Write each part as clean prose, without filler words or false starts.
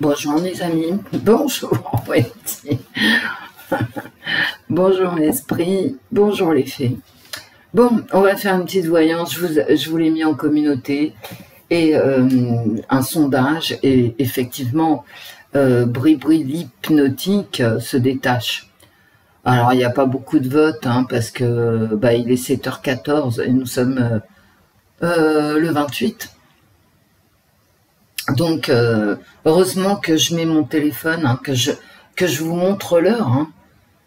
Bonjour mes amis, bonjour Wendy, bonjour l'esprit, bonjour les fées. Bon, on va faire une petite voyance, je vous l'ai mis en communauté, et un sondage, et effectivement, Bribri l'hypnotique se détache. Alors il n'y a pas beaucoup de votes, hein, parce que il est 7h14 et nous sommes le 28. Donc, heureusement que je mets mon téléphone, hein, que je vous montre l'heure. Hein.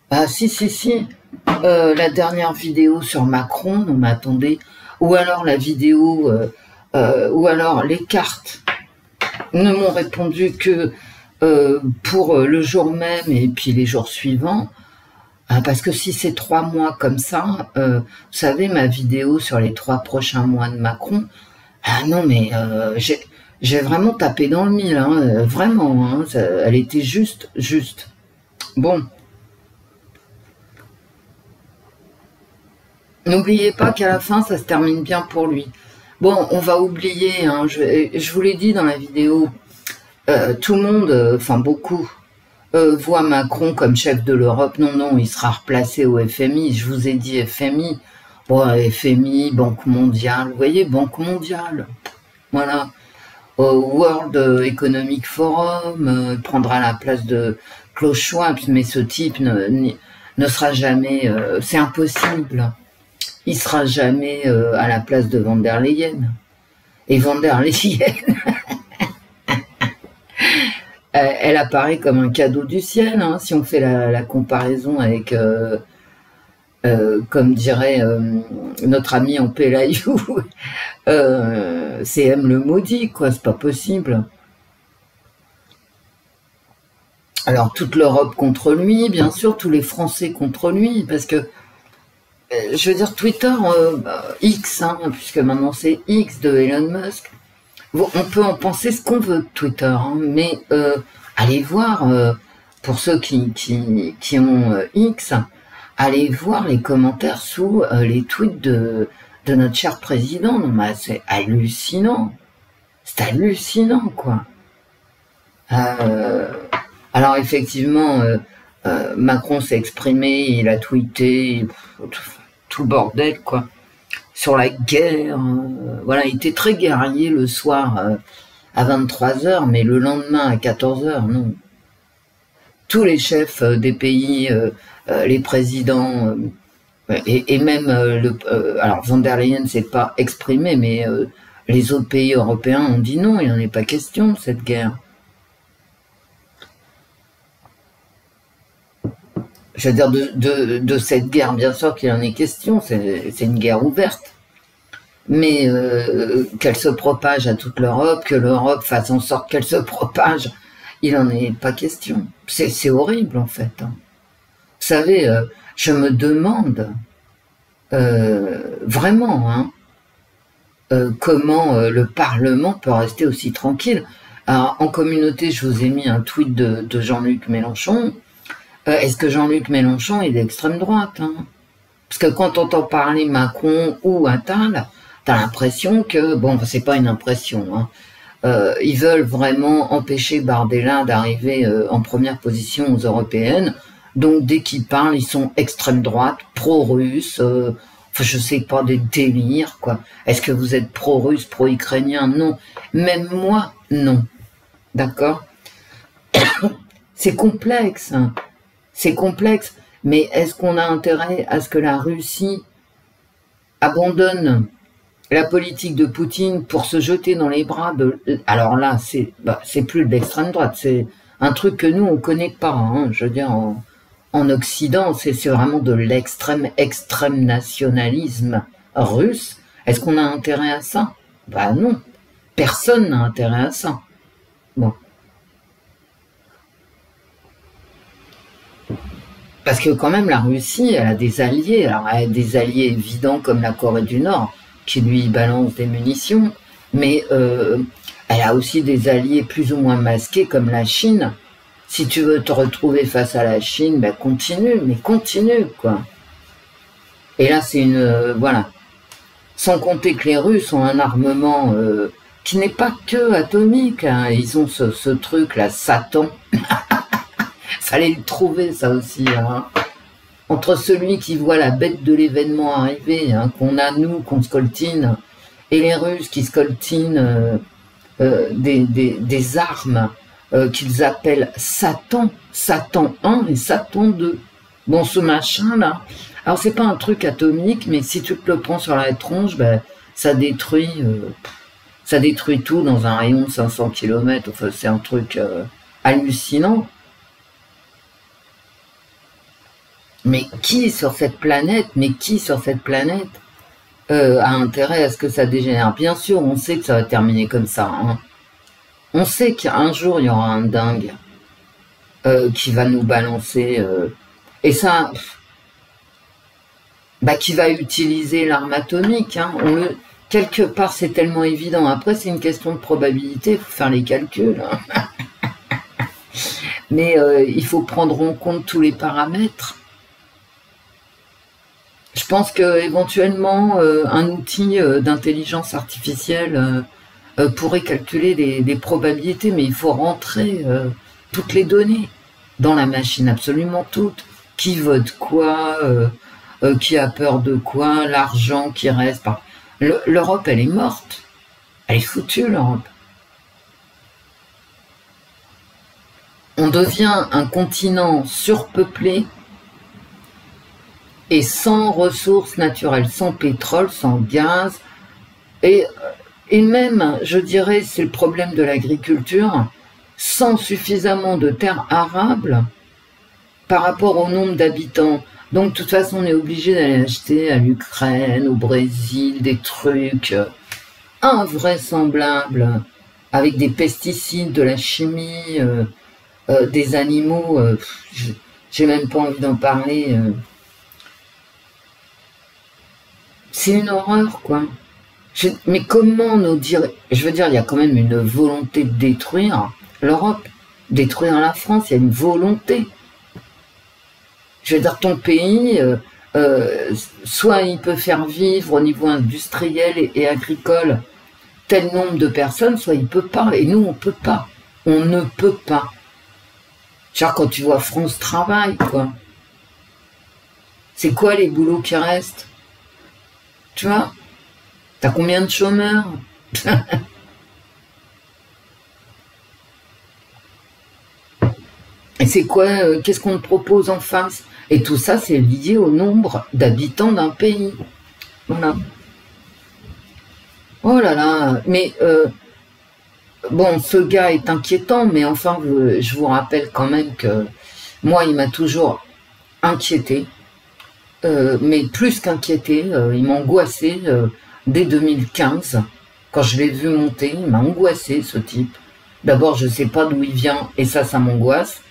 Ah, si. La dernière vidéo sur Macron, non mais attendez. Ou alors la vidéo, ou alors les cartes ne m'ont répondu que pour le jour même et puis les jours suivants. Parce que si c'est 3 mois comme ça, vous savez, ma vidéo sur les 3 prochains mois de Macron, ah non mais j'ai vraiment tapé dans le mille, hein, vraiment, hein, elle était juste. Bon. N'oubliez pas qu'à la fin, ça se termine bien pour lui. Bon, on va oublier, hein, je vous l'ai dit dans la vidéo, tout le monde, enfin beaucoup, voit Macron comme chef de l'Europe. Non, il sera replacé au FMI. Je vous ai dit FMI. Bon, FMI, Banque mondiale, vous voyez, Banque mondiale. Voilà. World Economic Forum, prendra la place de Klaus Schwab, mais ce type ne sera jamais, c'est impossible, il sera jamais à la place de Van der Leyen. Et Van der Leyen, elle apparaît comme un cadeau du ciel, hein, si on fait la comparaison avec, comme dirait notre ami en Pélayou, c'est M le maudit, quoi, c'est pas possible. Alors, toute l'Europe contre lui, bien sûr, tous les Français contre lui, parce que, je veux dire, Twitter, X, hein, puisque maintenant c'est X de Elon Musk, on peut en penser ce qu'on veut de Twitter, hein, mais allez voir, pour ceux qui ont X, allez voir les commentaires sous les tweets de notre cher président. Non, mais c'est hallucinant. C'est hallucinant, quoi. Alors, effectivement, Macron s'est exprimé, il a tweeté, tout le bordel, quoi. Sur la guerre, voilà, il était très guerrier le soir à 23h, mais le lendemain à 14h, non. Tous les chefs des pays, les présidents, et même, alors Van der Leyen ne s'est pas exprimé, mais les autres pays européens ont dit non, il n'en est pas question de cette guerre. Je veux dire, de cette guerre, bien sûr qu'il en est question, c'est une guerre ouverte. Mais qu'elle se propage à toute l'Europe, que l'Europe fasse en sorte qu'elle se propage, il n'en est pas question. C'est horrible, en fait. Hein. Vous savez, je me demande vraiment hein, comment le Parlement peut rester aussi tranquille. Alors, en communauté, je vous ai mis un tweet de Jean-Luc Mélenchon. Est-ce que Jean-Luc Mélenchon est d'extrême droite, hein? Parce que quand on entend parler Macron ou Attal, t'as l'impression que, bon, c'est pas une impression, hein, ils veulent vraiment empêcher Bardella d'arriver en première position aux européennes. Donc dès qu'ils parlent, ils sont extrême droite, pro-russe, enfin, je sais pas, des délires, quoi. Est-ce que vous êtes pro-russe, pro-ukrainien? Non. Même moi, non. D'accord? C'est complexe, hein. C'est complexe, mais est-ce qu'on a intérêt à ce que la Russie abandonne la politique de Poutine pour se jeter dans les bras de... Alors là, c'est plus de l'extrême droite, c'est un truc que nous, on connaît pas. Hein, je veux dire, en Occident, c'est vraiment de extrême nationalisme russe. Est-ce qu'on a intérêt à ça? Bah non, personne n'a intérêt à ça. Bon. Parce que quand même, la Russie, elle a des alliés. Alors, elle a des alliés évidents comme la Corée du Nord, qui lui balance des munitions. Mais elle a aussi des alliés plus ou moins masqués comme la Chine. Si tu veux te retrouver face à la Chine, ben continue, mais continue, quoi. Et là, c'est une... voilà. Sans compter que les Russes ont un armement qui n'est pas que atomique. Hein. Ils ont ce truc-là, Satan. Fallait le trouver, ça aussi. Hein. Entre celui qui voit la bête de l'événement arriver, hein, qu'on a, nous, qu'on scoltine, et les Russes qui scoltinent des armes qu'ils appellent Satan, Satan 1 et Satan 2. Bon, ce machin-là, alors c'est pas un truc atomique, mais si tu te le prends sur la tronche, ben, ça détruit tout dans un rayon de 500 km. Enfin, c'est un truc hallucinant. Mais qui sur cette planète, a intérêt à ce que ça dégénère? Bien sûr, on sait que ça va terminer comme ça. Hein. On sait qu'un jour, il y aura un dingue qui va nous balancer. Et ça, bah, qui va utiliser l'arme atomique. Hein. Quelque part, c'est tellement évident. Après, c'est une question de probabilité, il faut faire les calculs. Hein. Mais il faut prendre en compte tous les paramètres. Je pense qu'éventuellement, un outil d'intelligence artificielle pourrait calculer des probabilités, mais il faut rentrer toutes les données dans la machine, absolument toutes. Qui vote quoi, qui a peur de quoi, l'argent qui reste. L'Europe, elle est morte. Elle est foutue, l'Europe. On devient un continent surpeuplé et sans ressources naturelles, sans pétrole, sans gaz, et même, je dirais, c'est le problème de l'agriculture, sans suffisamment de terres arables par rapport au nombre d'habitants. Donc, de toute façon, on est obligé d'aller acheter à l'Ukraine, au Brésil, des trucs invraisemblables, avec des pesticides, de la chimie, des animaux, j'ai même pas envie d'en parler. C'est une horreur, quoi. Mais comment nous dire... Je veux dire, il y a quand même une volonté de détruire l'Europe, détruire la France, il y a une volonté. Je veux dire, ton pays, soit il peut faire vivre au niveau industriel et agricole tel nombre de personnes, soit il peut pas. Et nous, on peut pas. On ne peut pas. Genre, quand tu vois France Travail, quoi. C'est quoi les boulots qui restent? Tu vois? T'as combien de chômeurs? Et c'est quoi? Qu'est-ce qu'on te propose en face? Et tout ça, c'est lié au nombre d'habitants d'un pays. Voilà. Oh là là. Mais, bon, ce gars est inquiétant, mais enfin, je vous rappelle quand même que moi, il m'a toujours inquiété. Mais plus qu'inquiété, il m'a angoissé dès 2015. Quand je l'ai vu monter, il m'a angoissé, ce type. D'abord, je ne sais pas d'où il vient, et ça m'angoisse.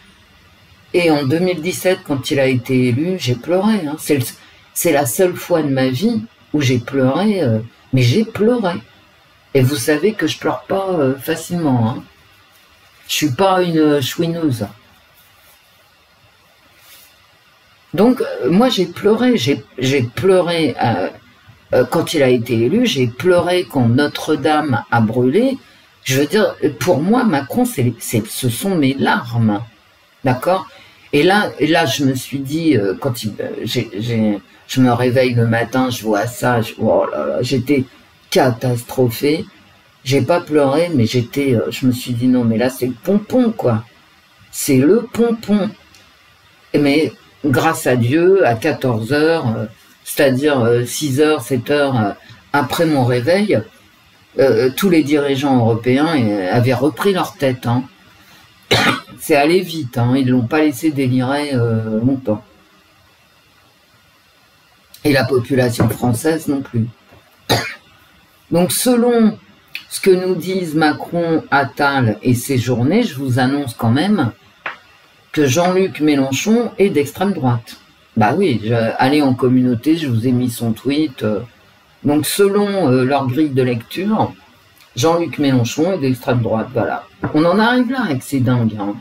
Et en 2017, quand il a été élu, j'ai pleuré. Hein. C'est la seule fois de ma vie où j'ai pleuré, mais j'ai pleuré. Et vous savez que je pleure pas facilement. Hein. Je suis pas une chouineuse. Donc, moi, j'ai pleuré. J'ai pleuré quand il a été élu. J'ai pleuré quand Notre-Dame a brûlé. Je veux dire, pour moi, Macron, ce sont mes larmes. D'accord ? Et là, je me suis dit, quand je me réveille le matin, je vois ça, oh là là, j'étais catastrophée. J'ai pas pleuré, mais je me suis dit, non, mais là, c'est le pompon, quoi. C'est le pompon. Mais grâce à Dieu, à 14 heures, c'est-à-dire 6 heures, 7 heures après mon réveil, tous les dirigeants européens avaient repris leur tête. Hein. C'est allé vite, hein. Ils ne l'ont pas laissé délirer longtemps. Et la population française non plus. Donc selon ce que nous disent Macron, Attal et ses journées, je vous annonce quand même que Jean-Luc Mélenchon est d'extrême droite. Bah oui, allez en communauté, je vous ai mis son tweet. Donc selon leur grille de lecture, Jean-Luc Mélenchon est d'extrême droite, voilà. On en arrive là avec ces dingues. Hein.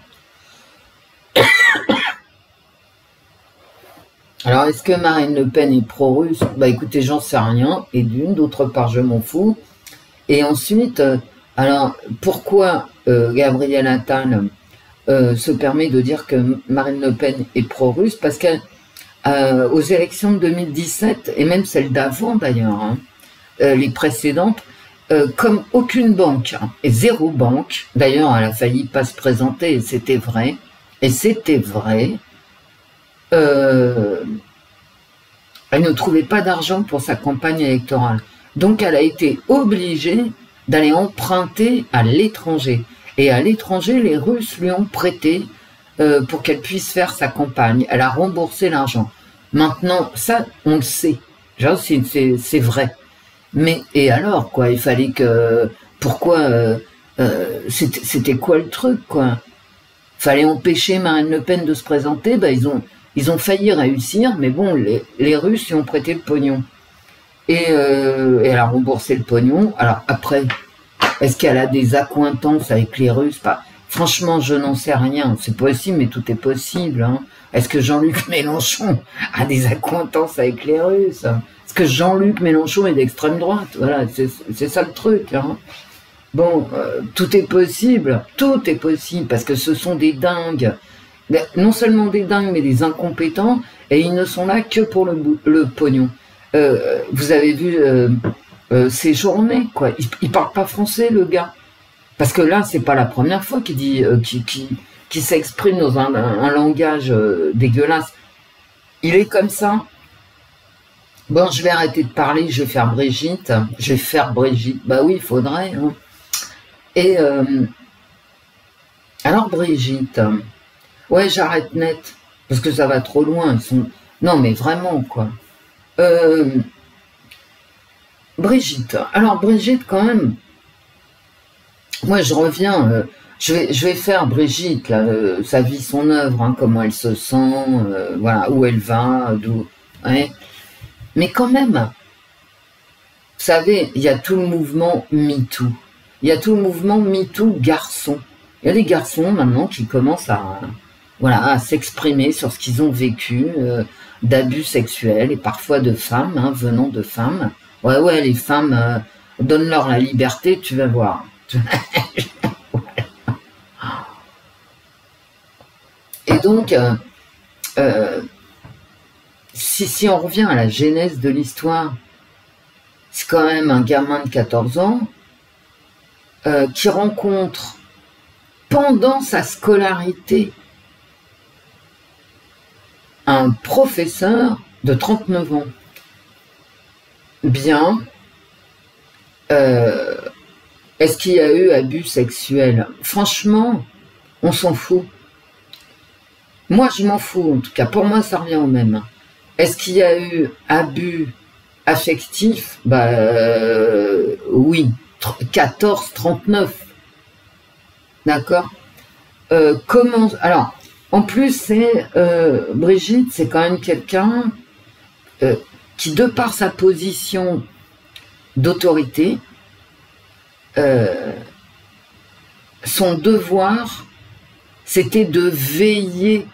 Alors, est-ce que Marine Le Pen est pro-russe? Bah écoutez, j'en sais rien. Et d'une, d'autre part, je m'en fous. Et ensuite, Alors, pourquoi Gabriel Attal se permet de dire que Marine Le Pen est pro-russe? Parce qu'aux élections de 2017, et même celles d'avant d'ailleurs, hein, les précédentes, comme aucune banque, hein, et zéro banque, d'ailleurs elle a failli pas se présenter, et c'était vrai, elle ne trouvait pas d'argent pour sa campagne électorale. Donc elle a été obligée d'aller emprunter à l'étranger. Et à l'étranger, les Russes lui ont prêté pour qu'elle puisse faire sa campagne. Elle a remboursé l'argent. Maintenant, ça, on le sait. C'est vrai. Mais, et alors, quoi, il fallait que... Pourquoi... c'était quoi le truc, quoi? Fallait empêcher Marine Le Pen de se présenter, bah ils ont failli réussir, mais bon, les Russes lui ont prêté le pognon. Et elle a remboursé le pognon. Alors après, est-ce qu'elle a des accointances avec les Russes? Franchement, je n'en sais rien. C'est possible, mais tout est possible. Hein. Est-ce que Jean-Luc Mélenchon a des accointances avec les Russes? Est-ce que Jean-Luc Mélenchon est d'extrême droite? Voilà, c'est ça le truc. Hein. Bon, tout est possible, parce que ce sont des dingues. Non seulement des dingues, mais des incompétents, et ils ne sont là que pour le pognon. Vous avez vu ces journées, quoi. Il parle pas français, le gars. Parce que là, c'est pas la première fois qu'il dit, qui s'exprime dans un langage dégueulasse. Il est comme ça. Bon, je vais arrêter de parler, je vais faire Brigitte. Bah oui, il faudrait. Hein. Et alors Brigitte, ouais, j'arrête net parce que ça va trop loin. Non, mais vraiment quoi. Brigitte. Alors Brigitte, quand même. Moi, je reviens. Je vais faire Brigitte, là, sa vie, son œuvre, hein, comment elle se sent, voilà, où elle va, d'où. Ouais. Mais quand même, vous savez, il y a tout le mouvement MeToo. Il y a tout le mouvement MeToo garçons. Il y a des garçons maintenant qui commencent à s'exprimer sur ce qu'ils ont vécu, d'abus sexuels et parfois de femmes, hein, venant de femmes. Ouais, les femmes, donne-leur la liberté, tu vas voir. Et donc, si on revient à la genèse de l'histoire, c'est quand même un gamin de 14 ans qui rencontre pendant sa scolarité un professeur de 39 ans. Bien. Est-ce qu'il y a eu abus sexuels? Franchement, on s'en fout. Moi, je m'en fous, en tout cas. Pour moi, ça revient au même. Est-ce qu'il y a eu abus affectifs? Oui. 14-39. D'accord. Comment... Alors, en plus, Brigitte, c'est quand même quelqu'un qui, de par sa position d'autorité, son devoir, c'était de veiller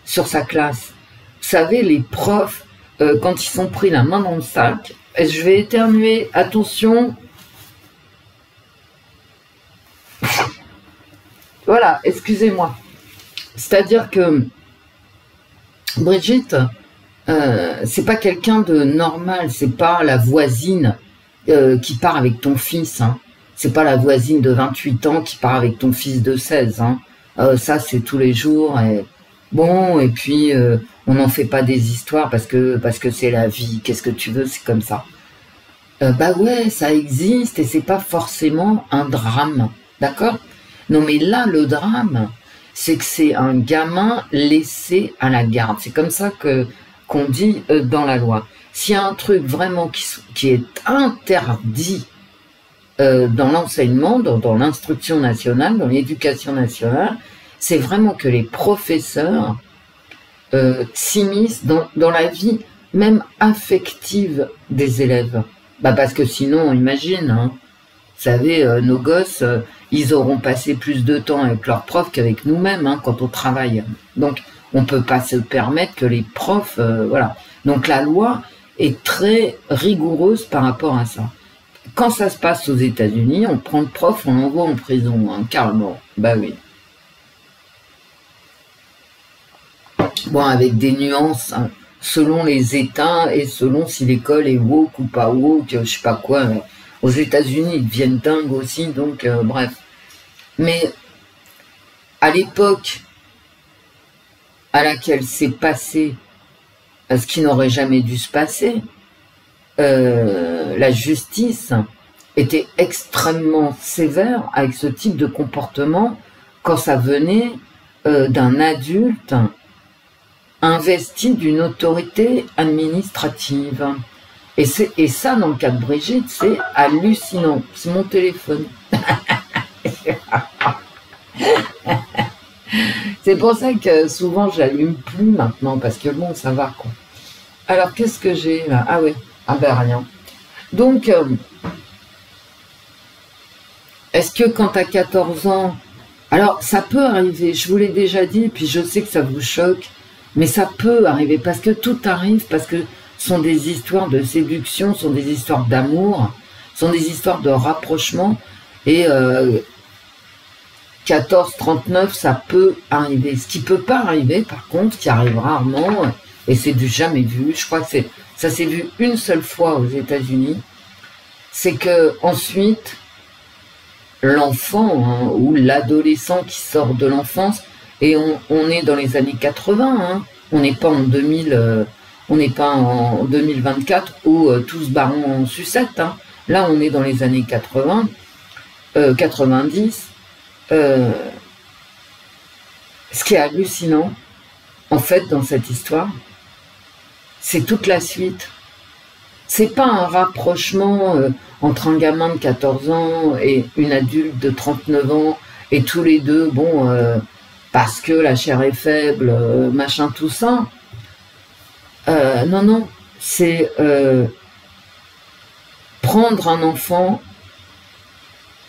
sur sa classe. Vous savez, les profs, quand ils sont pris la main dans le sac, je vais éternuer, attention. Voilà, excusez-moi. C'est-à-dire que Brigitte, c'est pas quelqu'un de normal, c'est pas la voisine qui part avec ton fils, hein. C'est pas la voisine de 28 ans qui part avec ton fils de 16, hein. Ça, c'est tous les jours. Et bon, et puis, on n'en fait pas des histoires parce que c'est la vie. Qu'est-ce que tu veux, c'est comme ça. Bah ouais, ça existe et c'est pas forcément un drame. D'accord? Non, mais là, le drame, c'est que c'est un gamin laissé à la garde. C'est comme ça qu'on dit dans la loi. S'il y a un truc vraiment qui est interdit dans l'enseignement, dans l'instruction nationale, dans l'éducation nationale, c'est vraiment que les professeurs s'immiscent dans la vie même affective des élèves. Bah parce que sinon, imagine, hein, vous savez, nos gosses, ils auront passé plus de temps avec leurs profs qu'avec nous-mêmes hein, quand on travaille. Donc, on ne peut pas se permettre que les profs... voilà. Donc, la loi est très rigoureuse par rapport à ça. Quand ça se passe aux États-Unis, on prend le prof, on l'envoie en prison, hein, carrément. Bah oui. Bon, avec des nuances, hein, selon les États et selon si l'école est woke ou pas woke, je sais pas quoi. Aux États-Unis, ils deviennent dingues aussi, donc bref. Mais à l'époque à laquelle s'est passé ce qui n'aurait jamais dû se passer, la justice était extrêmement sévère avec ce type de comportement quand ça venait d'un adulte investi d'une autorité administrative. Et ça, dans le cas de Brigitte, c'est hallucinant. C'est mon téléphone. C'est pour ça que souvent, j'allume plus maintenant, parce que bon, ça va, quoi. Alors, qu'est-ce que j'ai là? Ah ouais, ah ben rien. Donc, est-ce que quand tu as 14 ans... Alors, ça peut arriver, je vous l'ai déjà dit, puis je sais que ça vous choque, mais ça peut arriver, parce que tout arrive, parce que ce sont des histoires de séduction, ce sont des histoires d'amour, ce sont des histoires de rapprochement, et 14-39, ça peut arriver. Ce qui peut pas arriver, par contre, qui arrive rarement, et c'est du jamais vu, je crois que ça s'est vu une seule fois aux États-Unis, c'est que ensuite, l'enfant, hein, ou l'adolescent qui sort de l'enfance, et on est dans les années 80, hein, on n'est pas en 2000, on n'est pas en 2024 où tous barons en sucette, hein. Là on est dans les années 80, 90. Ce qui est hallucinant, en fait, dans cette histoire, c'est toute la suite. C'est pas un rapprochement entre un gamin de 14 ans et une adulte de 39 ans, et tous les deux, bon, parce que la chair est faible, machin, tout ça. Non, non, c'est prendre un enfant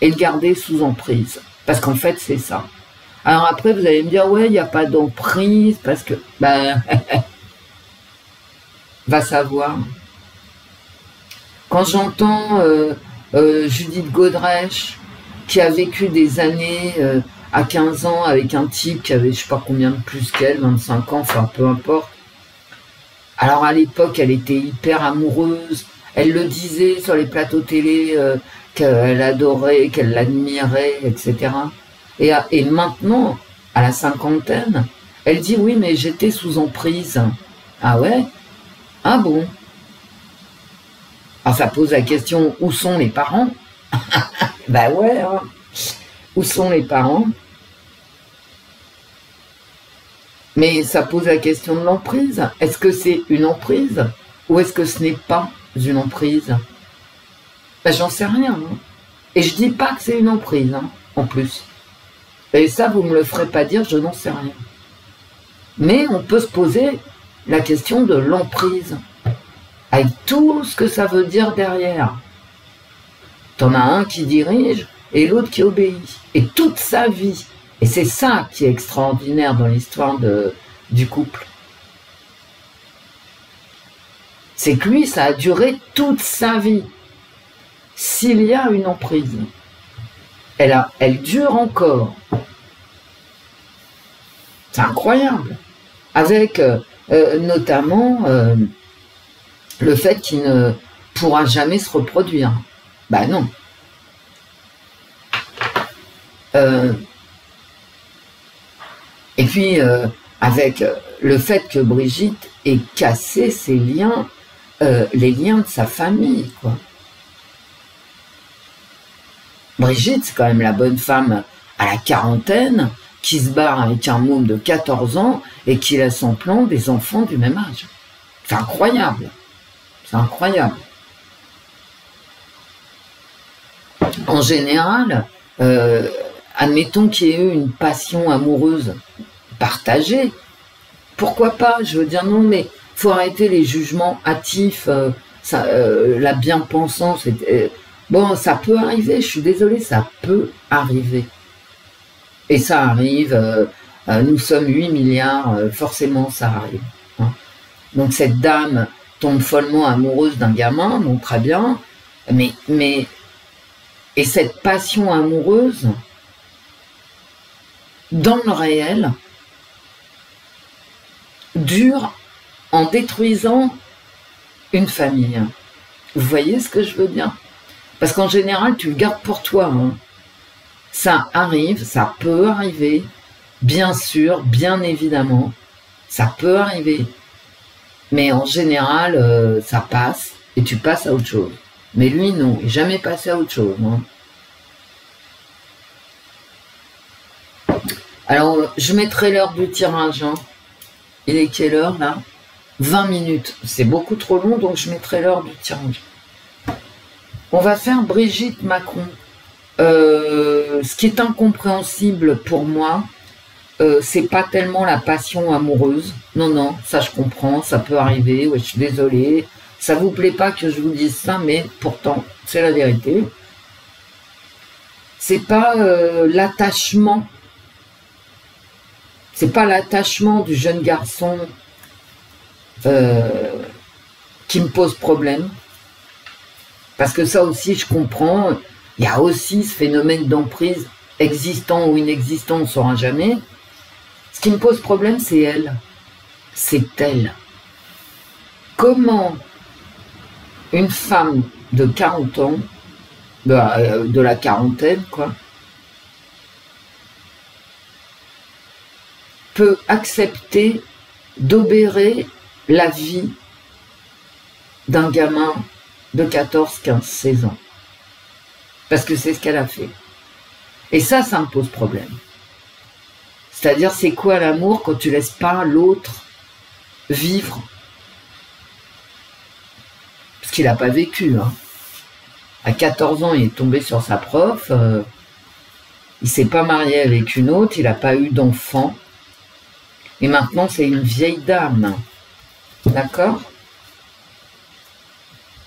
et le garder sous emprise. Parce qu'en fait, c'est ça. Alors après, vous allez me dire, ouais, il n'y a pas d'emprise, parce que... Ben, va savoir. Quand j'entends Judith Godrèche, qui a vécu des années à 15 ans avec un type qui avait je sais pas combien de plus qu'elle, 25 ans, enfin peu importe. Alors à l'époque, elle était hyper amoureuse, elle le disait sur les plateaux télé, qu'elle adorait, qu'elle l'admirait, etc. Et maintenant, à la cinquantaine, elle dit oui, mais j'étais sous emprise. Ah ouais? Ah bon? Alors ça pose la question, où sont les parents? Ben ouais, hein. Où sont les parents? Mais ça pose la question de l'emprise. Est-ce que c'est une emprise ou est-ce que ce n'est pas une emprise? Ben, j'en sais rien. Hein. Et je dis pas que c'est une emprise, hein, en plus. Et ça, vous me le ferez pas dire, je n'en sais rien. Mais on peut se poser la question de l'emprise, avec tout ce que ça veut dire derrière. T'en as un qui dirige et l'autre qui obéit. Et toute sa vie. Et c'est ça qui est extraordinaire dans l'histoire du couple. C'est que lui, ça a duré toute sa vie. S'il y a une emprise, elle dure encore. C'est incroyable. Avec notamment le fait qu'il ne pourra jamais se reproduire. Ben non. Et puis, avec le fait que Brigitte ait cassé ses liens, les liens de sa famille, quoi. Brigitte, c'est quand même la bonne femme à la quarantaine, qui se barre avec un môme de 14 ans et qui laisse en plan des enfants du même âge. C'est incroyable. C'est incroyable. En général, admettons qu'il y ait eu une passion amoureuse partagée, pourquoi pas? Je veux dire, non, mais faut arrêter les jugements hâtifs, la bien-pensance. Bon, ça peut arriver, je suis désolée, ça peut arriver. Et ça arrive, nous sommes 8 milliards, forcément ça arrive. Hein. Donc cette dame tombe follement amoureuse d'un gamin, donc très bien, Et cette passion amoureuse, dans le réel, dure en détruisant une famille. Vous voyez ce que je veux dire? Parce qu'en général, tu le gardes pour toi. Hein. Ça arrive, ça peut arriver, bien sûr, bien évidemment, ça peut arriver. Mais en général, ça passe et tu passes à autre chose. Mais lui, non, il n'est jamais passé à autre chose. Hein. Alors, je mettrai l'heure du tirage. Hein. Il est quelle heure, là? 20 minutes. C'est beaucoup trop long, donc je mettrai l'heure du tirage. On va faire Brigitte Macron. Ce qui est incompréhensible pour moi, c'est pas tellement la passion amoureuse. Non, non, ça je comprends, ça peut arriver. Ouais, je suis désolée. Ça vous plaît pas que je vous dise ça, mais pourtant, c'est la vérité. C'est pas l'attachement. C'est pas l'attachement du jeune garçon qui me pose problème. Parce que ça aussi, je comprends. Il y a aussi ce phénomène d'emprise, existant ou inexistant, on ne saura jamais. Ce qui me pose problème, c'est elle. C'est elle. Comment une femme de 40 ans, de la quarantaine, quoi, peut accepter d'obérer la vie d'un gamin de 14, 15, 16 ans. Parce que c'est ce qu'elle a fait. Et ça me pose problème. C'est-à-dire, c'est quoi l'amour quand tu laisses pas l'autre vivre? Parce qu'il n'a pas vécu. Hein. À 14 ans, il est tombé sur sa prof. Il s'est pas marié avec une autre. Il n'a pas eu d'enfant. Et maintenant, c'est une vieille dame. D'accord?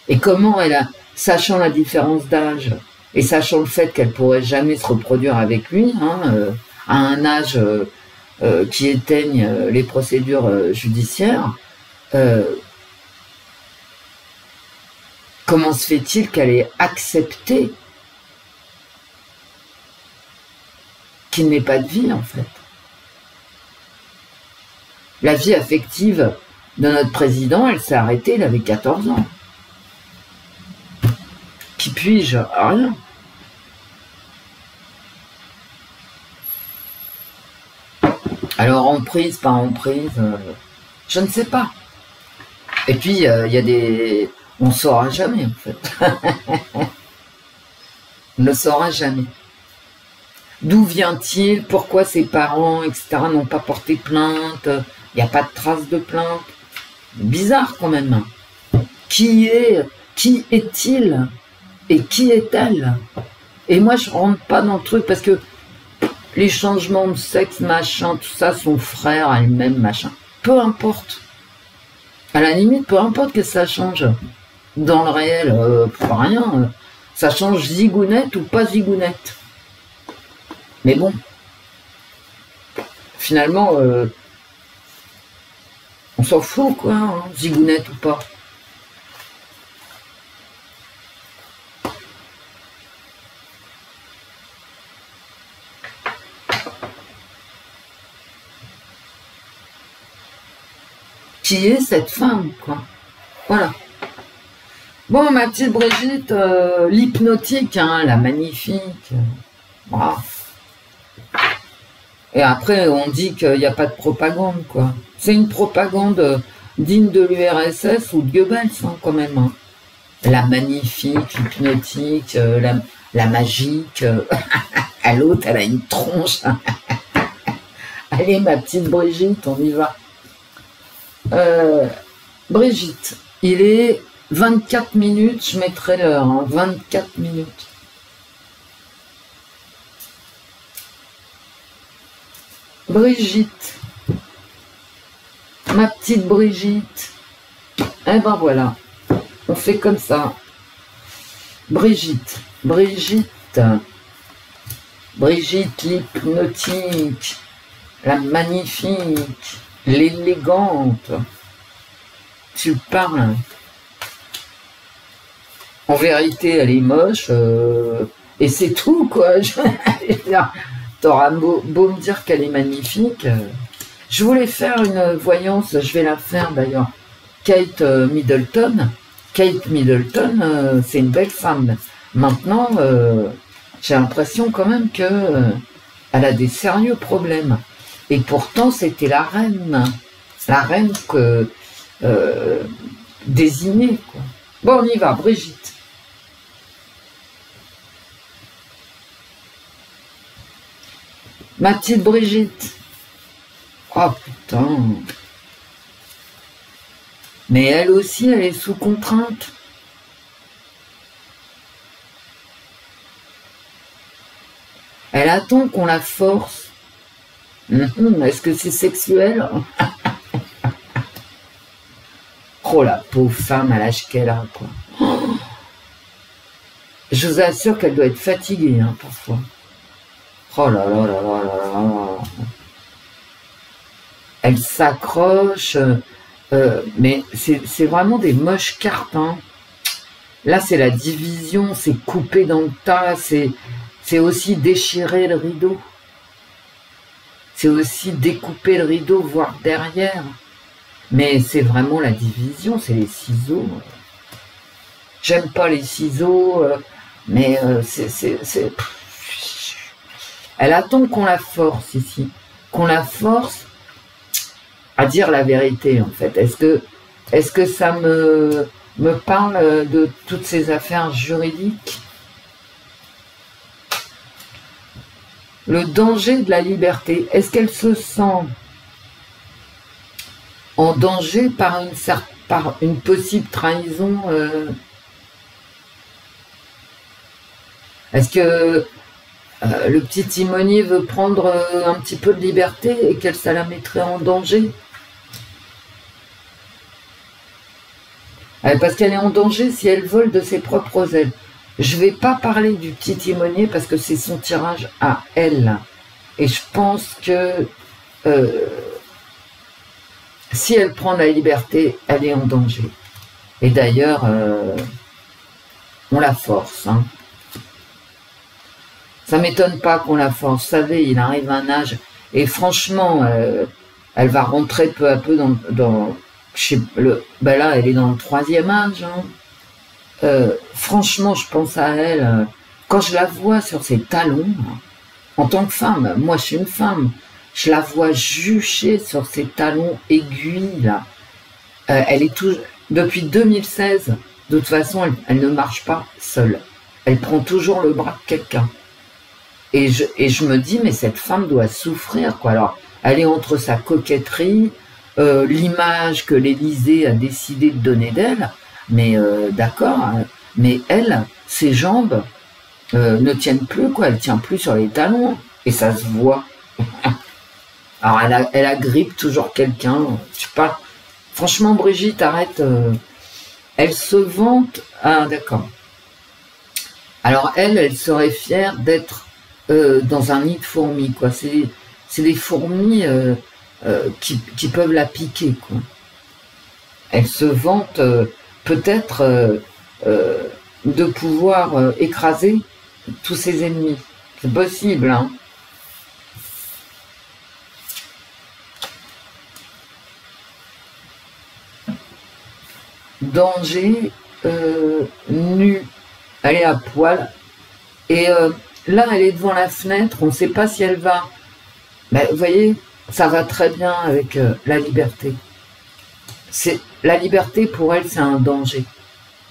Et comment elle a, sachant la différence d'âge, et sachant le fait qu'elle pourrait jamais se reproduire avec lui, hein, à un âge qui éteigne les procédures judiciaires, comment se fait-il qu'elle ait accepté qu'il n'ait pas de vie, en fait? La vie affective de notre président, elle s'est arrêtée, il avait 14 ans. Qui puis-je? Rien. Alors, emprise, pas emprise, je ne sais pas. Et puis, il y a des... On ne saura jamais, en fait. On ne saura jamais. D'où vient-il? Pourquoi ses parents, etc., n'ont pas porté plainte? Il n'y a pas de trace de plainte. Bizarre, quand même. Qui est-il? Et qui est-elle? Et moi, je rentre pas dans le truc parce que les changements de sexe, machin, tout ça, son frère, elle-même, machin. Peu importe. À la limite, peu importe que ça change. Dans le réel, rien. Ça change zigounette ou pas zigounette. Mais bon. Finalement, on s'en fout, quoi, hein, zigounette ou pas. Qui est cette femme, quoi. Voilà. Bon, ma petite Brigitte, l'hypnotique, hein, la magnifique. Voilà. Et après, on dit qu'il n'y a pas de propagande, quoi. C'est une propagande digne de l'URSS ou de Goebbels, hein, quand même. Hein. La magnifique, l'hypnotique, la magique. À l'autre, elle a une tronche. Allez, ma petite Brigitte, on y va. Brigitte, il est 24 minutes, je mettrai l'heure, hein, 24 minutes. Brigitte, ma petite Brigitte, eh ben voilà, on fait comme ça. Brigitte, l'hypnotique, la magnifique, l'élégante. Tu parles. En vérité, elle est moche, et c'est tout, quoi. T'auras beau me dire qu'elle est magnifique. Je voulais faire une voyance, je vais la faire d'ailleurs. Kate Middleton. Kate Middleton, c'est une belle femme. Maintenant, j'ai l'impression quand même que elle a des sérieux problèmes. Et pourtant, c'était la reine que désignée, quoi. Bon, on y va, Brigitte. Ma petite Brigitte. Oh putain. Mais elle aussi, elle est sous contrainte. Elle attend qu'on la force. Est-ce que c'est sexuel? Oh la pauvre femme à l'âge qu'elle a, quoi. Je vous assure qu'elle doit être fatiguée, hein, parfois. Oh là là là là là là. Elle s'accroche, mais c'est vraiment des moches cartes, hein. Là, c'est la division, c'est couper dans le tas, c'est aussi déchirer le rideau. C'est aussi découper le rideau, voir derrière. Mais c'est vraiment la division, c'est les ciseaux. J'aime pas les ciseaux, mais c'est... Elle attend qu'on la force ici. Qu'on la force à dire la vérité, en fait. Est-ce que ça me parle de toutes ces affaires juridiques? Le danger de la liberté. Est-ce qu'elle se sent en danger par une possible trahison? Est-ce que le petit timonier veut prendre un petit peu de liberté et qu'elle, ça la mettrait en danger? Parce qu'elle est en danger si elle vole de ses propres ailes. Je ne vais pas parler du petit timonier parce que c'est son tirage à elle. Et je pense que si elle prend la liberté, elle est en danger. Et d'ailleurs, on la force. Hein. Ça ne m'étonne pas qu'on la force. Vous savez, il arrive un âge. Et franchement, elle va rentrer peu à peu dans ben là, elle est dans le 3e âge. Hein. Franchement, je pense à elle. Quand je la vois sur ses talons, en tant que femme, moi je suis une femme, je la vois jucher sur ses talons aiguilles. Là. Elle est depuis 2016, de toute façon, elle ne marche pas seule. Elle prend toujours le bras de quelqu'un. Et je me dis, mais cette femme doit souffrir, quoi. Alors, elle est entre sa coquetterie, l'image que l'Élysée a décidé de donner d'elle, mais d'accord, hein, mais elle, ses jambes ne tiennent plus, quoi. Elle tient plus sur les talons, et ça se voit. Alors, elle agrippe toujours quelqu'un, je sais pas. Franchement, Brigitte, arrête. Elle se vante. Ah, d'accord. Alors, elle serait fière d'être dans un nid de fourmis, quoi. C'est des fourmis qui peuvent la piquer, quoi. Elle se vante peut-être de pouvoir écraser tous ses ennemis. C'est possible, hein. Danger, nue, elle est à poil, et là elle est devant la fenêtre, on ne sait pas si elle va, mais vous voyez, ça va très bien avec la liberté. La liberté pour elle, c'est un danger,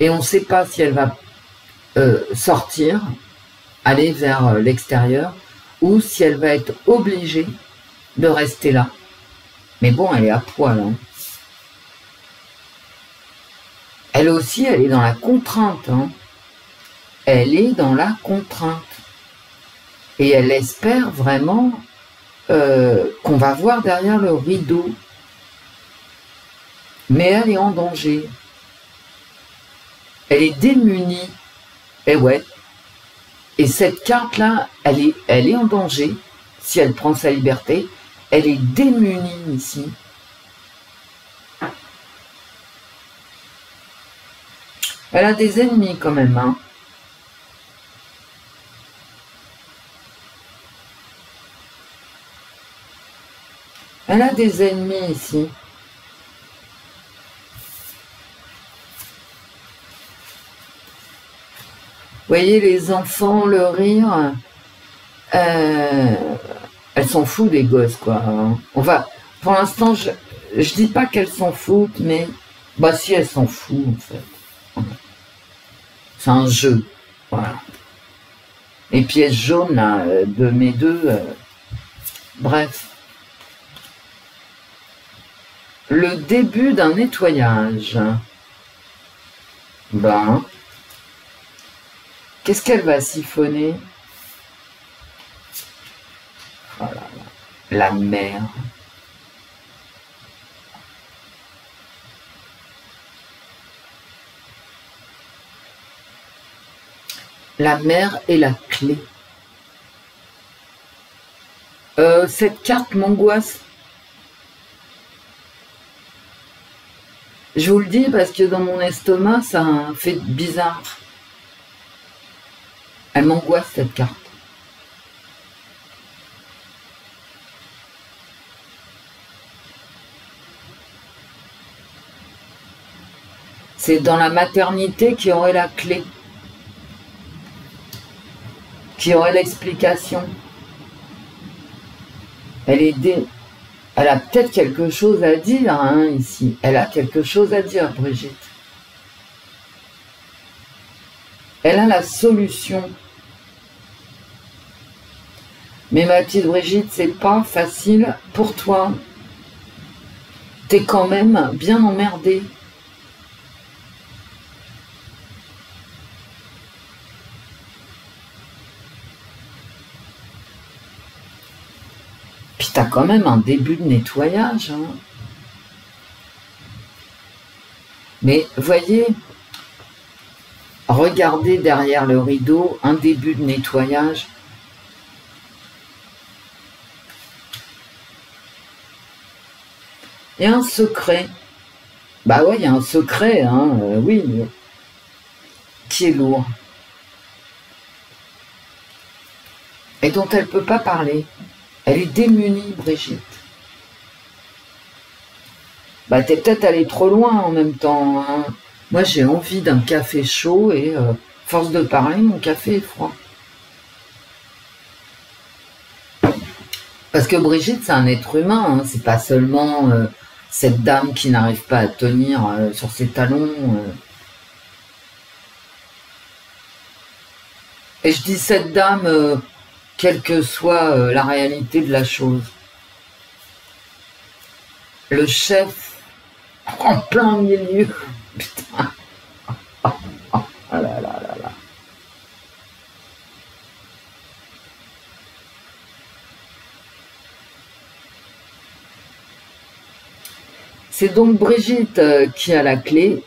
et on ne sait pas si elle va sortir, aller vers l'extérieur, ou si elle va être obligée de rester là. Mais bon, elle est à poil, hein. Elle aussi, elle est dans la contrainte. Hein. Elle est dans la contrainte. Et elle espère vraiment qu'on va voir derrière le rideau. Mais elle est en danger. Elle est démunie. Et ouais. Et cette carte-là, elle est en danger si elle prend sa liberté. Elle est démunie ici. Elle a des ennemis quand même, hein. Elle a des ennemis ici. Vous voyez les enfants, le rire, elles s'en foutent des gosses, quoi. On va, pour l'instant, je dis pas qu'elles s'en foutent, mais bah si elles s'en foutent, en fait. C'est un jeu, voilà. Les pièces jaunes, là, de mes deux, bref. Le début d'un nettoyage. Ben, qu'est-ce qu'elle va siphonner? Oh là là, la mer. La mer et la clé. Cette carte m'angoisse. Je vous le dis parce que dans mon estomac, ça fait bizarre. Elle m'angoisse cette carte. C'est dans la maternité qui aurait la clé. Qui aurait l'explication. Elle a peut-être quelque chose à dire, hein, ici. Elle a quelque chose à dire, Brigitte. Elle a la solution. Mais ma petite Brigitte, c'est pas facile pour toi. T'es quand même bien emmerdée. Puis t'as quand même un début de nettoyage. Hein. Mais voyez, regardez derrière le rideau, un début de nettoyage. Il y a un secret. Bah ouais, il y a un secret, hein, oui, qui est lourd. Et dont elle ne peut pas parler. Elle est démunie, Brigitte. Bah, t'es peut-être allée trop loin en même temps. Hein. Moi, j'ai envie d'un café chaud et, force de parler, mon café est froid. Parce que Brigitte, c'est un être humain. Hein. C'est pas seulement cette dame qui n'arrive pas à tenir sur ses talons. Et je dis cette dame... quelle que soit la réalité de la chose. Le chef en plein milieu. Putain. Oh là là là là. C'est donc Brigitte qui a la clé.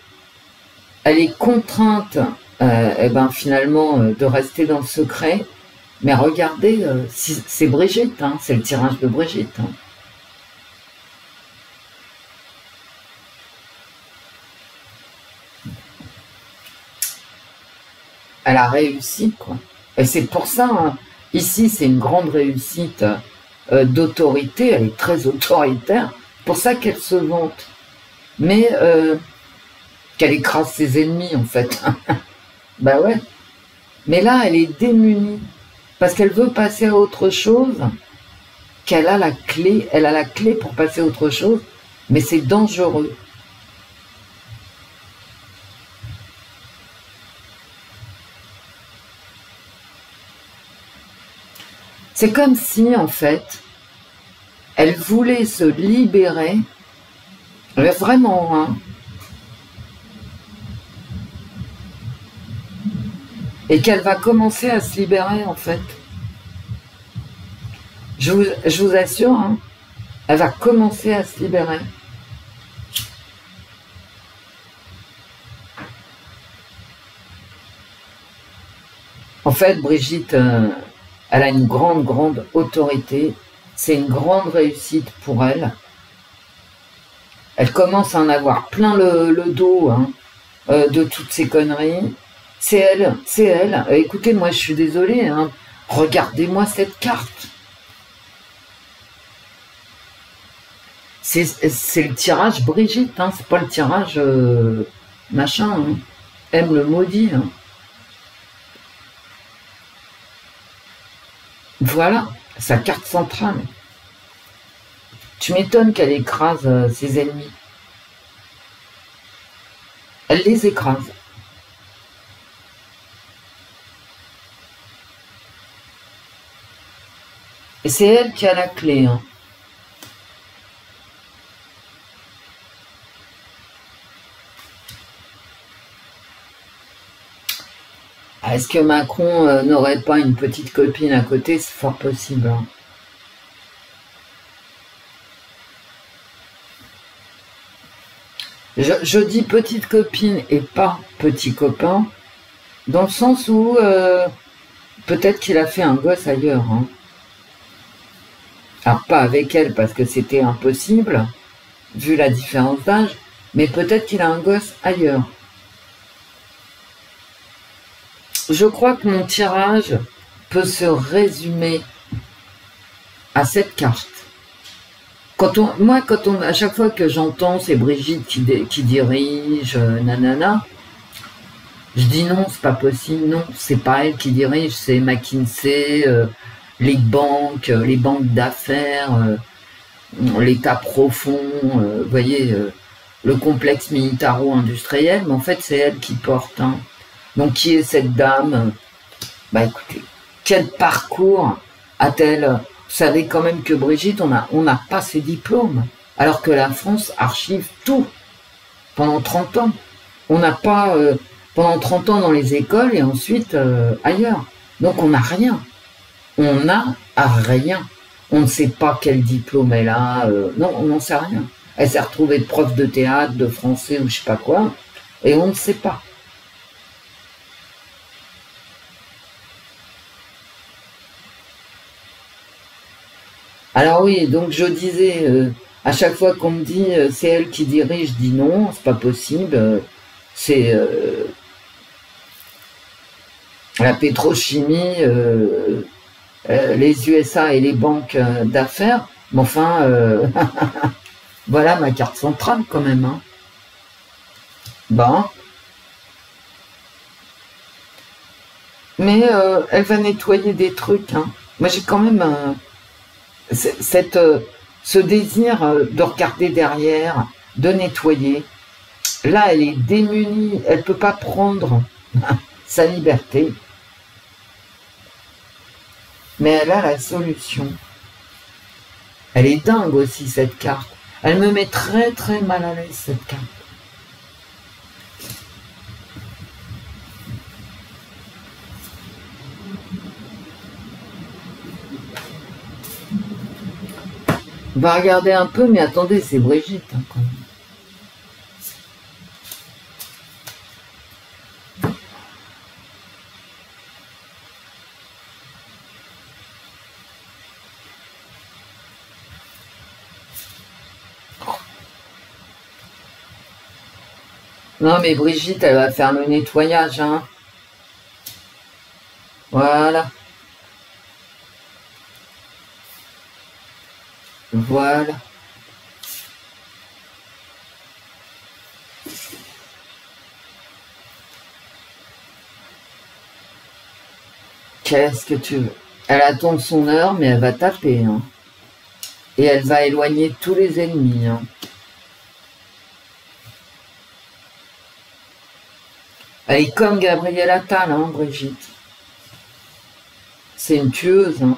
Elle est contrainte, finalement, de rester dans le secret. Mais regardez, c'est Brigitte, hein, c'est le tirage de Brigitte. Hein. Elle a réussi, quoi. Et c'est pour ça, hein, ici, c'est une grande réussite d'autorité, elle est très autoritaire, c'est pour ça qu'elle se vante. Mais qu'elle écrase ses ennemis, en fait. Bah ouais. Mais là, elle est démunie. Parce qu'elle veut passer à autre chose, qu'elle a la clé, elle a la clé pour passer à autre chose, mais c'est dangereux. C'est comme si, en fait, elle voulait se libérer, mais vraiment, hein, et qu'elle va commencer à se libérer, en fait. Je vous assure, hein, elle va commencer à se libérer. En fait, Brigitte, elle a une grande autorité. C'est une grande réussite pour elle. Elle commence à en avoir plein le dos, hein. de toutes ces conneries. C'est elle, c'est elle. Écoutez, moi je suis désolée, hein. Regardez-moi cette carte. C'est le tirage Brigitte, hein. C'est pas le tirage machin. Hein. Aime le maudit. Hein. Voilà, sa carte centrale. Tu m'étonnes qu'elle écrase ses ennemis. Elle les écrase. Et c'est elle qui a la clé. Hein. Est-ce que Macron n'aurait pas une petite copine à côté? C'est fort possible. Hein. Je dis petite copine et pas petit copain, dans le sens où peut-être qu'il a fait un gosse ailleurs. Hein. Alors pas avec elle parce que c'était impossible, vu la différence d'âge, mais peut-être qu'il a un gosse ailleurs. Je crois que mon tirage peut se résumer à cette carte. À chaque fois que j'entends c'est Brigitte qui dirige, nanana, je dis non, c'est pas possible, non, c'est pas elle qui dirige, c'est McKinsey, les banques d'affaires, l'État profond, vous voyez, le complexe militaro-industriel, mais en fait c'est elle qui porte. Hein. Donc qui est cette dame? Bah écoutez, quel parcours a-t-elle? Vous savez quand même que Brigitte, on n'a pas ses diplômes, alors que la France archive tout pendant 30 ans. On n'a pas pendant 30 ans dans les écoles et ensuite ailleurs. Donc on n'a rien. On n'a rien. On ne sait pas quel diplôme elle a. Non, on n'en sait rien. Elle s'est retrouvée prof de théâtre, de français ou je sais pas quoi, et on ne sait pas. Alors oui, donc je disais, à chaque fois qu'on me dit c'est elle qui dirige, je dis non, c'est pas possible, c'est la pétrochimie, les USA et les banques d'affaires, mais enfin, voilà ma carte centrale quand même. Hein. Bon. Mais elle va nettoyer des trucs. Hein. Moi j'ai quand même... ce désir de regarder derrière, de nettoyer, là elle est démunie, elle ne peut pas prendre sa liberté, mais elle a la solution. Elle est dingue aussi cette carte, elle me met très très mal à l'aise cette carte. On va regarder un peu, mais attendez, c'est Brigitte. Hein, quand même. Non, mais Brigitte, elle va faire le nettoyage. Hein. Voilà. Voilà. Qu'est-ce que tu veux? Elle attend son heure, mais elle va taper. Hein. Et elle va éloigner tous les ennemis. Hein. Elle est comme Gabrielle Attal, hein, Brigitte. C'est une tueuse. Hein.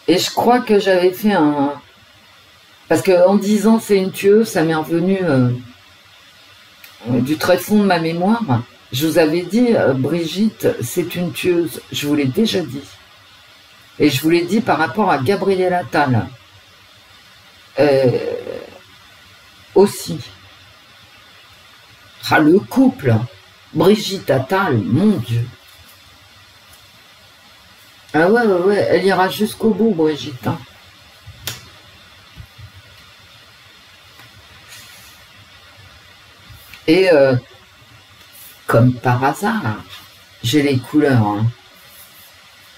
Et je crois que j'avais fait un... Parce qu'en disant c'est une tueuse, ça m'est revenu du très fond de ma mémoire. Je vous avais dit, Brigitte, c'est une tueuse. Je vous l'ai déjà dit. Et je vous l'ai dit par rapport à Gabrielle Attal. Aussi. Ah, le couple. Brigitte Attal, mon Dieu. Ah ouais, ouais, ouais, elle ira jusqu'au bout, Brigitte. Hein. Et comme par hasard, j'ai les couleurs. Hein.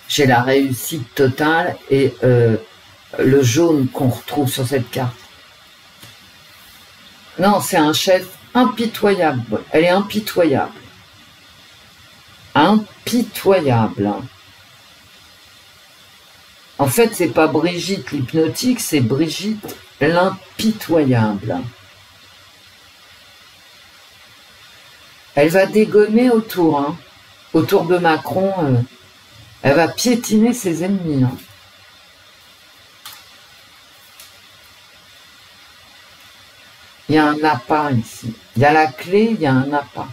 J'ai la réussite totale et le jaune qu'on retrouve sur cette carte. Non, c'est un chef impitoyable. Elle est impitoyable. Impitoyable. En fait, c'est pas Brigitte l'hypnotique, c'est Brigitte l'impitoyable. Elle va dégommer autour, hein. Autour de Macron, elle va piétiner ses ennemis. Hein. Il y a un appât ici. Il y a la clé, il y a un appât.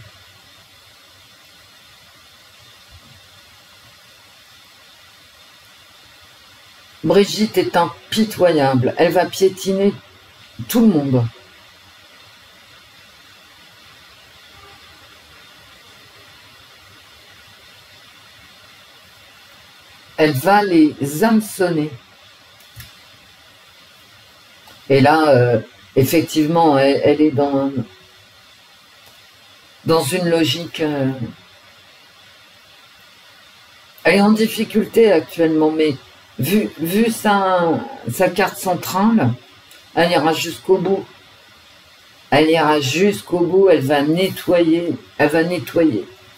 Brigitte est impitoyable. Elle va piétiner tout le monde. Elle va les hameçonner. Et là, effectivement, elle est dans une logique... elle est en difficulté actuellement, mais vu sa carte centrale, elle ira jusqu'au bout. Elle ira jusqu'au bout, elle va nettoyer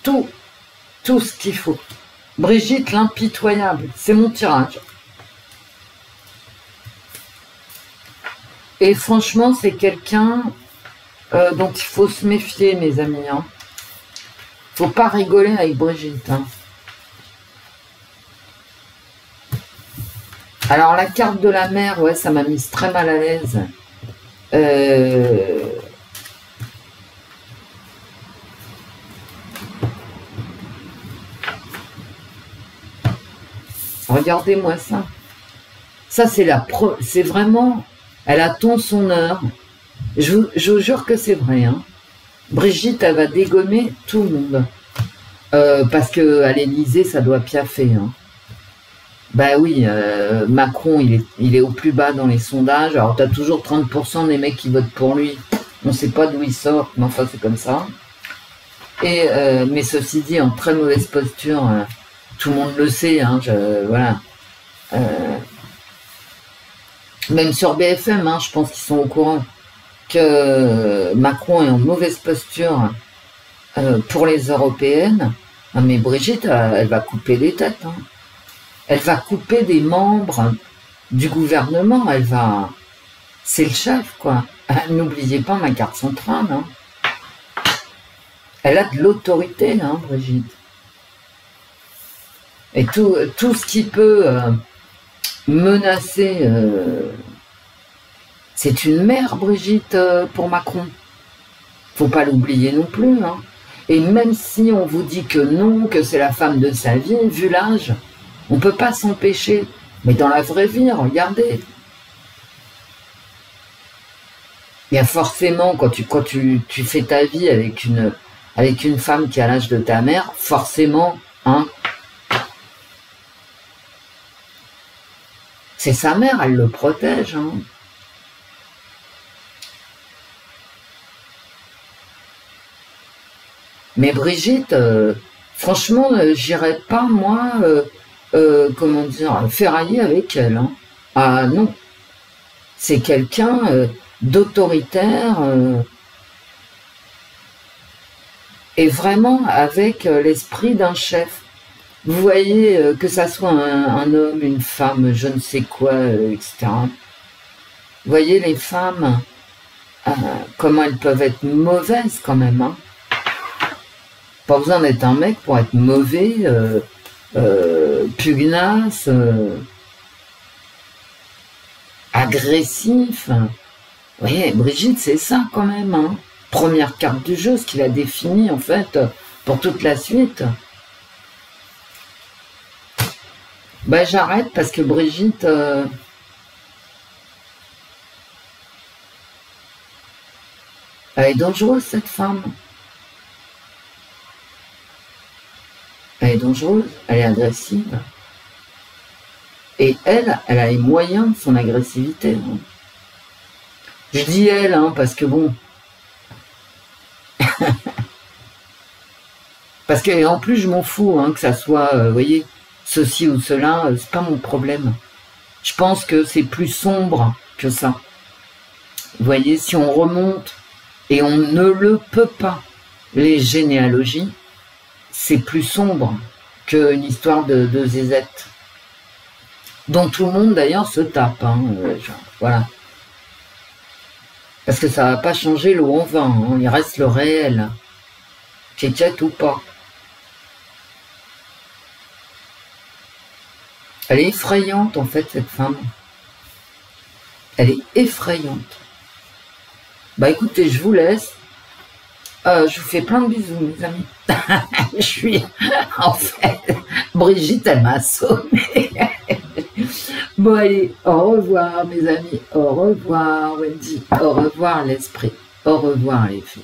tout ce qu'il faut. Brigitte l'impitoyable, c'est mon tirage. Et franchement, c'est quelqu'un dont il faut se méfier, mes amis. Hein. Faut pas rigoler avec Brigitte. Hein. Alors, la carte de la mer, ouais, ça m'a mise très mal à l'aise. Regardez-moi ça. Ça, c'est vraiment... Elle attend son heure. Je vous jure que c'est vrai. Hein. Brigitte, elle va dégommer tout le monde. Parce qu'à l'Élysée, ça doit piaffer. Hein. Ben oui, Macron, il est au plus bas dans les sondages. Alors, tu as toujours 30% des mecs qui votent pour lui. On ne sait pas d'où il sort, mais enfin, c'est comme ça. Et, mais ceci dit, en très mauvaise posture, tout le monde le sait. Hein, voilà. Même sur BFM, hein, je pense qu'ils sont au courant que Macron est en mauvaise posture pour les européennes. Ah, mais Brigitte, elle va couper les têtes. Hein. Elle va couper des membres du gouvernement. Elle va... C'est le chef, quoi. N'oubliez pas ma carte centrale. Hein. Elle a de l'autorité, hein, Brigitte. Et tout ce qui peut... menacer, c'est une mère, Brigitte, pour Macron. Faut pas l'oublier non plus. Hein. Et même si on vous dit que non, que c'est la femme de sa vie, vu l'âge, on peut pas s'empêcher. Mais dans la vraie vie, regardez. Il y a forcément, quand tu fais ta vie avec une femme qui a l'âge de ta mère, forcément, hein, c'est sa mère, elle le protège. Hein. Mais Brigitte, franchement, j'irais pas, moi, comment dire, ferrailler avec elle. Hein. Ah non. C'est quelqu'un d'autoritaire et vraiment avec l'esprit d'un chef. Vous voyez, que ça soit un homme, une femme, je ne sais quoi, etc. Vous voyez les femmes, comment elles peuvent être mauvaises quand même. Hein. Pas besoin d'être un mec pour être mauvais, pugnace, agressif. Vous voyez, Brigitte, c'est ça quand même. Hein. Première carte du jeu, ce qu'il a défini en fait pour toute la suite. Ben, j'arrête parce que Brigitte... elle est dangereuse, cette femme. Elle est dangereuse, elle est agressive. Et elle a les moyens de son agressivité. Hein. Je dis elle, hein, parce que bon... Parce que en plus, je m'en fous, hein, que ça soit, vous voyez, ceci ou cela, c'est pas mon problème. Je pense que c'est plus sombre que ça. Vous voyez, si on remonte, et on ne le peut pas, les généalogies, c'est plus sombre qu'une histoire de zézette. Dont tout le monde d'ailleurs se tape, hein, voilà. Parce que ça va pas changer l'eau en vin, hein, il reste le réel. Tchétchette ou pas. Elle est effrayante en fait, cette femme. Elle est effrayante. Bah écoutez, je vous laisse. Je vous fais plein de bisous, mes amis. Je suis... En fait, Brigitte, elle m'a assommée. Bon, allez, au revoir, mes amis. Au revoir, Wendy. Au revoir, l'esprit. Au revoir, les filles.